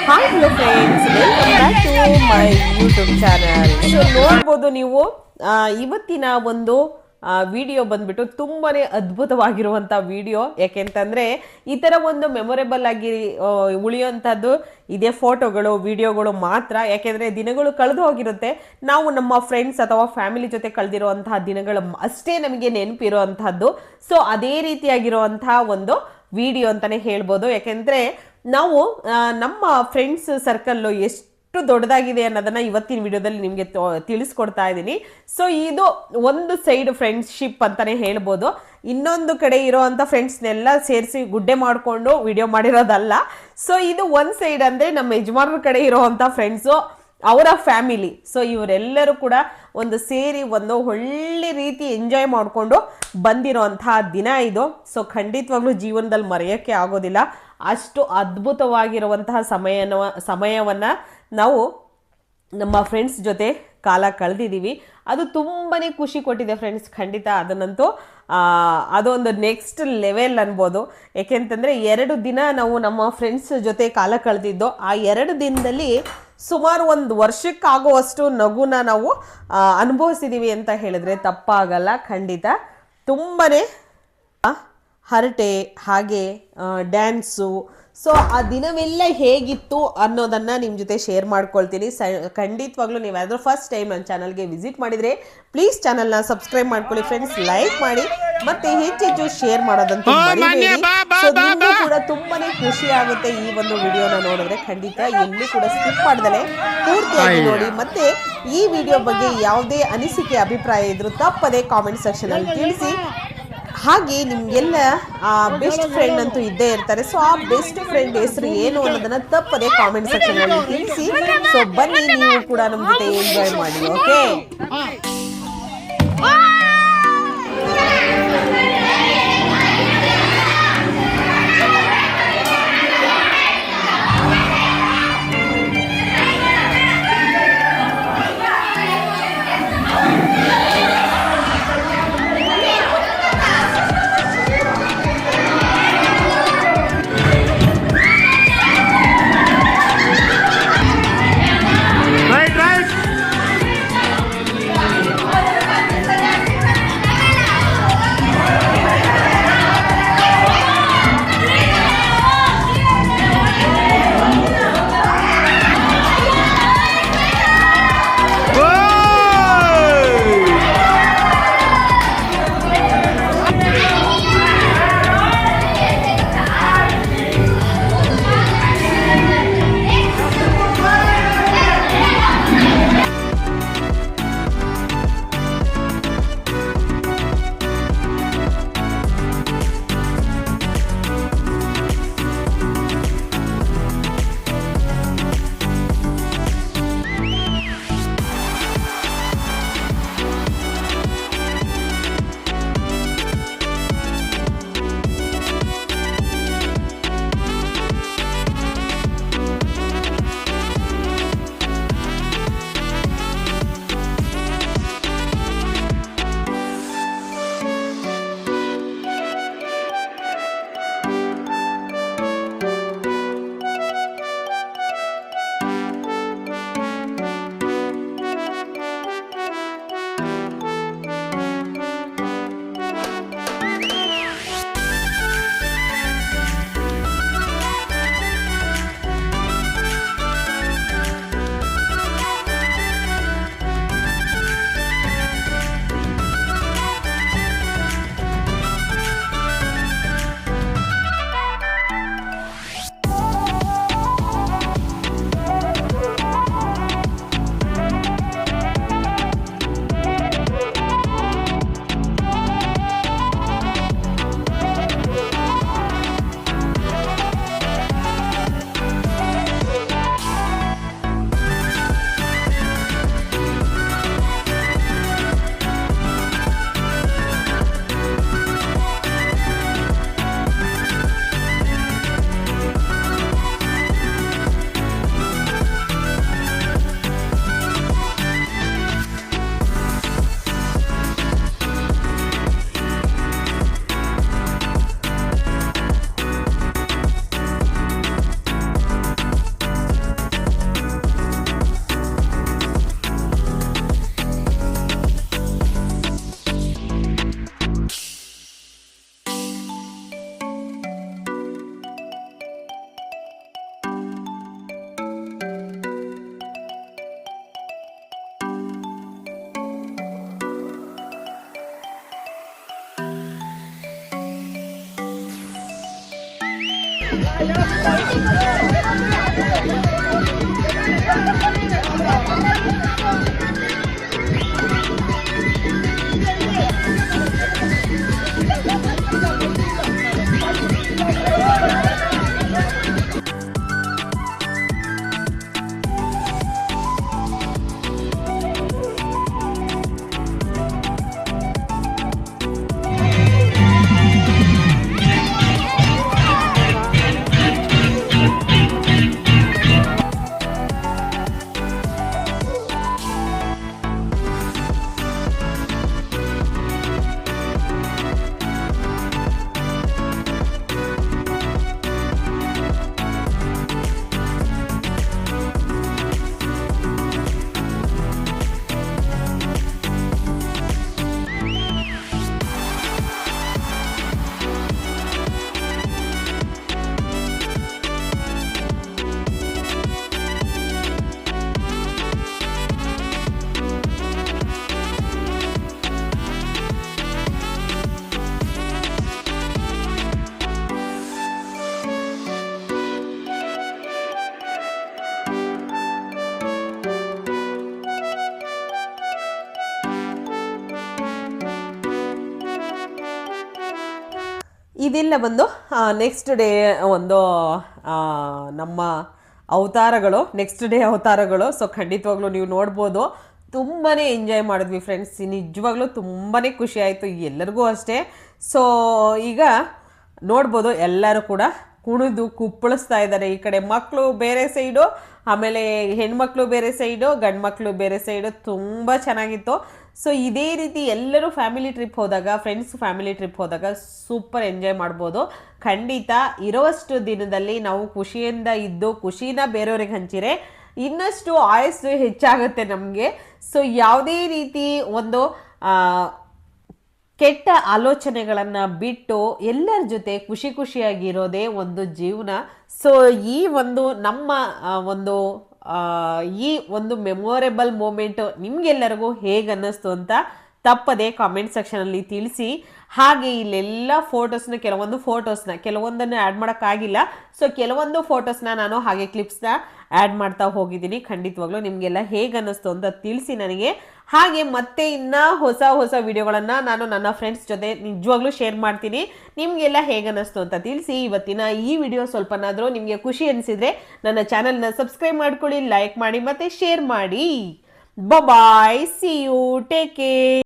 Hi hello friends, welcome back to my YouTube channel. So ನೋಡ್ಬೋದು ನೀವು ಇವತ್ತಿನ ಒಂದು ವಿಡಿಯೋ ಬಂದ್ಬಿಟ್ಟು ತುಂಬಾನೇ ಅದ್ಭುತವಾಗಿರುವಂಥ ವಿಡಿಯೋ. ಯಾಕೆಂತಂದ್ರೆ ಈ ಥರ ಒಂದು ಮೆಮೊರೇಬಲ್ ಆಗಿ ಉಳಿಯುವಂಥದ್ದು ಇದೇ ಫೋಟೋಗಳು ವಿಡಿಯೋಗಳು ಮಾತ್ರ. ಯಾಕೆಂದರೆ ದಿನಗಳು ಕಳೆದು ಹೋಗಿರುತ್ತೆ, ನಾವು ನಮ್ಮ ಫ್ರೆಂಡ್ಸ್ ಅಥವಾ ಫ್ಯಾಮಿಲಿ ಜೊತೆ ಕಳೆದಿರುವಂತಹ ದಿನಗಳು ಅಷ್ಟೇ ನಮಗೆ ನೆನಪಿರುವಂತಹದ್ದು. ಸೊ ಅದೇ ರೀತಿಯಾಗಿರುವಂತಹ ಒಂದು ವಿಡಿಯೋ ಅಂತಾನೆ ಹೇಳ್ಬೋದು. ಯಾಕೆಂದರೆ ನಾವು ನಮ್ಮ ಫ್ರೆಂಡ್ಸ್ ಸರ್ಕಲ್ಲು ಎಷ್ಟು ದೊಡ್ಡದಾಗಿದೆ ಅನ್ನೋದನ್ನ ಇವತ್ತಿನ ವಿಡಿಯೋದಲ್ಲಿ ನಿಮಗೆ ತಿಳಿಸ್ಕೊಡ್ತಾ ಇದ್ದೀನಿ. ಸೊ ಇದು ಒಂದು ಸೈಡ್ ಫ್ರೆಂಡ್ಶಿಪ್ ಅಂತಾನೆ ಹೇಳ್ಬೋದು. ಇನ್ನೊಂದು ಕಡೆ ಇರೋವಂಥ ಫ್ರೆಂಡ್ಸ್ನೆಲ್ಲ ಸೇರಿಸಿ ಗುಡ್ಡೆ ಮಾಡಿಕೊಂಡು ವಿಡಿಯೋ ಮಾಡಿರೋದಲ್ಲ. ಸೊ ಇದು ಒಂದು ಸೈಡ್ ಅಂದರೆ ನಮ್ಮ ಯಜಮಾನ್ರ ಕಡೆ ಇರೋವಂಥ ಫ್ರೆಂಡ್ಸು, ಅವರ ಫ್ಯಾಮಿಲಿ. ಸೊ ಇವರೆಲ್ಲರೂ ಕೂಡ ಒಂದು ಸೇರಿ ಒಂದು ಒಳ್ಳೆ ರೀತಿ ಎಂಜಾಯ್ ಮಾಡಿಕೊಂಡು ಬಂದಿರೋಂತಹ ದಿನ ಇದು. ಸೊ ಖಂಡಿತವಾಗ್ಲೂ ಜೀವನದಲ್ಲಿ ಮರೆಯೋಕ್ಕೆ ಆಗೋದಿಲ್ಲ. ಅಷ್ಟು ಅದ್ಭುತವಾಗಿರುವಂತಹ ಸಮಯವನ್ನು ನಾವು ನಮ್ಮ ಫ್ರೆಂಡ್ಸ್ ಜೊತೆ ಕಾಲ ಕಳೆದಿದ್ದೀವಿ. ಅದು ತುಂಬಾ ಖುಷಿ ಕೊಟ್ಟಿದೆ ಫ್ರೆಂಡ್ಸ್. ಖಂಡಿತ ಅದನ್ನಂತೂ ಅದೊಂದು ನೆಕ್ಸ್ಟ್ ಲೆವೆಲ್ ಅನ್ಬೋದು. ಏಕೆಂತಂದರೆ 2 ದಿನ ನಾವು ನಮ್ಮ ಫ್ರೆಂಡ್ಸ್ ಜೊತೆ ಕಾಲ ಕಳೆದಿದ್ದು. ಆ 2 ದಿನದಲ್ಲಿ ಸುಮಾರು 1 ವರ್ಷಕ್ಕಾಗುವಷ್ಟು ನಗುನ ನಾವು ಅನುಭವಿಸಿದ್ದೀವಿ ಅಂತ ಹೇಳಿದ್ರೆ ತಪ್ಪಾಗಲ್ಲ. ಖಂಡಿತ ತುಂಬಾ ಹರಟೆ ಹಾಗೆ ಡ್ಯಾನ್ಸು. ಸೊ ಆ ದಿನವೆಲ್ಲ ಹೇಗಿತ್ತು ಅನ್ನೋದನ್ನು ನಿಮ್ಮ ಜೊತೆ ಶೇರ್ ಮಾಡ್ಕೊಳ್ತೀನಿ. ಖಂಡಿತವಾಗ್ಲೂ ನೀವು ಯಾರಾದರೂ ಫಸ್ಟ್ ಟೈಮ್ ನನ್ನ ಚಾನಲ್ಗೆ ವಿಸಿಟ್ ಮಾಡಿದರೆ ಪ್ಲೀಸ್ ಚಾನಲ್ನ ಸಬ್ಸ್ಕ್ರೈಬ್ ಮಾಡ್ಕೊಳ್ಳಿ ಫ್ರೆಂಡ್ಸ್, ಲೈಕ್ ಮಾಡಿ ಮತ್ತೆ ಹೆಚ್ಚೆಚ್ಚು ಶೇರ್ ಮಾಡೋದಂತೂ ಮರಿಬೇಡಿ. ಸೊ ನಿಮಗೂ ಕೂಡ ತುಂಬಾನೇ ಖುಷಿ ಆಗುತ್ತೆ ಈ ಒಂದು ವಿಡಿಯೋನ ನೋಡಿದ್ರೆ. ಖಂಡಿತ ಎಲ್ಲೂ ಕೂಡ ಸ್ಕಿಪ್ ಮಾಡ್ದಲೆ ಪೂರ್ತಿಯಾಗಿ ನೋಡಿ. ಮತ್ತೆ ಈ ವಿಡಿಯೋ ಬಗ್ಗೆ ಯಾವುದೇ ಅನಿಸಿಕೆ ಅಭಿಪ್ರಾಯ ಇದ್ರೂ ತಪ್ಪದೆ ಕಾಮೆಂಟ್ ಸೆಕ್ಷನ್ ಅಲ್ಲಿ ತಿಳಿಸಿ. ಹಾಗೆ ನಿಮ್ಗೆಲ್ಲ ಬೆಸ್ಟ್ ಫ್ರೆಂಡ್ ಅಂತೂ ಇದ್ದೇ ಇರ್ತಾರೆ. ಸೊ ಆ ಬೆಸ್ಟ್ ಫ್ರೆಂಡ್ ಹೆಸರು ಏನು ಅನ್ನೋದನ್ನ ತಪ್ಪದೆ ಕಾಮೆಂಟ್ ಸೆಕ್ಷನ್ ಅಲ್ಲಿ ತಿಳಿಸಿ. ಸೊ ಬನ್ನಿ, ನೀವು ಕೂಡ ನಮ್ಮ ಜೊತೆ ಎಂಜಾಯ್ ಮಾಡಿ. ಓಕೆ, ಇದೆಲ್ಲ ಬಂದು ನೆಕ್ಸ್ಟ್ ಡೇ ಒಂದು ನಮ್ಮ ಅವತಾರಗಳು, ನೆಕ್ಸ್ಟ್ ಡೇ ಅವತಾರಗಳು. ಸೊ ಖಂಡಿತವಾಗ್ಲೂ ನೀವು ನೋಡ್ಬೋದು, ತುಂಬಾ ಎಂಜಾಯ್ ಮಾಡಿದ್ವಿ ಫ್ರೆಂಡ್ಸ್. ನಿಜವಾಗ್ಲೂ ತುಂಬಾ ಖುಷಿ ಆಯಿತು ಎಲ್ಲರಿಗೂ ಅಷ್ಟೇ. ಸೊ ಈಗ ನೋಡ್ಬೋದು ಎಲ್ಲರೂ ಕೂಡ ಕುಣಿದು ಕುಪ್ಪಳಿಸ್ತಾ ಇದ್ದಾರೆ. ಈ ಕಡೆ ಮಕ್ಕಳು ಬೇರೆ ಸೈಡು, ಆಮೇಲೆ ಹೆಣ್ಮಕ್ಳು ಬೇರೆ ಸೈಡು, ಗಂಡು ಮಕ್ಕಳು ಬೇರೆ ಸೈಡು. ತುಂಬ ಚೆನ್ನಾಗಿತ್ತು. ಸೊ ಇದೇ ರೀತಿ ಎಲ್ಲರೂ ಫ್ಯಾಮಿಲಿ ಟ್ರಿಪ್ ಹೋದಾಗ, ಫ್ರೆಂಡ್ಸ್ ಫ್ಯಾಮಿಲಿ ಟ್ರಿಪ್ ಹೋದಾಗ ಸೂಪರ್ ಎಂಜಾಯ್ ಮಾಡ್ಬೋದು. ಖಂಡಿತ ಇರೋವಷ್ಟು ದಿನದಲ್ಲಿ ನಾವು ಖುಷಿಯಿಂದ ಇದ್ದು ಖುಷಿನ ಬೇರೆಯವ್ರಿಗೆ ಹಂಚಿರೆ ಇನ್ನಷ್ಟು ಆಯಸ್ಸು ಹೆಚ್ಚಾಗುತ್ತೆ ನಮಗೆ. ಸೊ ಯಾವುದೇ ರೀತಿ ಒಂದು ಕೆಟ್ಟ ಆಲೋಚನೆಗಳನ್ನು ಬಿಟ್ಟು ಎಲ್ಲರ ಜೊತೆ ಖುಷಿ ಖುಷಿಯಾಗಿರೋದೇ ಒಂದು ಜೀವನ. ಸೊ ಈ ಒಂದು ನಮ್ಮ ಈ ಒಂದು ಮೆಮೊರೇಬಲ್ ಮೂಮೆಂಟು ನಿಮಗೆಲ್ಲರಿಗೂ ಹೇಗೆ ಅನ್ನಿಸ್ತು ಅಂತ ತಪ್ಪದೆ ಕಾಮೆಂಟ್ ಸೆಕ್ಷನಲ್ಲಿ ತಿಳಿಸಿ. ಹಾಗೆ ಇಲ್ಲೆಲ್ಲ ಕೆಲವೊಂದನ್ನು ಆ್ಯಡ್ ಮಾಡೋಕ್ಕಾಗಿಲ್ಲ. ಸೊ ಕೆಲವೊಂದು ಫೋಟೋಸ್ನ ನಾನು ಹಾಗೆ ಕ್ಲಿಪ್ಸ್ನ ಆ್ಯಡ್ ಮಾಡ್ತಾ ಹೋಗಿದ್ದೀನಿ. ಖಂಡಿತವಾಗ್ಲೂ ನಿಮಗೆಲ್ಲ ಹೇಗೆ ಅನ್ನಿಸ್ತು ಅಂತ ತಿಳಿಸಿ ನನಗೆ. ಹಾಗೆ ಮತ್ತೆ ಇನ್ನೂ ಹೊಸ ವಿಡಿಯೋಗಳನ್ನು ನಾನು ನನ್ನ ಫ್ರೆಂಡ್ಸ್ ಜೊತೆ ನಿಜವಾಗ್ಲೂ ಶೇರ್ ಮಾಡ್ತೀನಿ. ನಿಮಗೆಲ್ಲ ಹೇಗೆ ಅನ್ನಿಸ್ತು ಅಂತ ತಿಳಿಸಿ. ಇವತ್ತಿನ ಈ ವಿಡಿಯೋ ಸ್ವಲ್ಪನಾದರೂ ನಿಮಗೆ ಖುಷಿ ಅನಿಸಿದರೆ ನನ್ನ ಚಾನಲ್ನ ಸಬ್ಸ್ಕ್ರೈಬ್ ಮಾಡ್ಕೊಳ್ಳಿ, ಲೈಕ್ ಮಾಡಿ ಮತ್ತು ಶೇರ್ ಮಾಡಿ. ಬಾಯ್, ಸಿ ಯು, ಟೇಕ್ ಕೇರ್.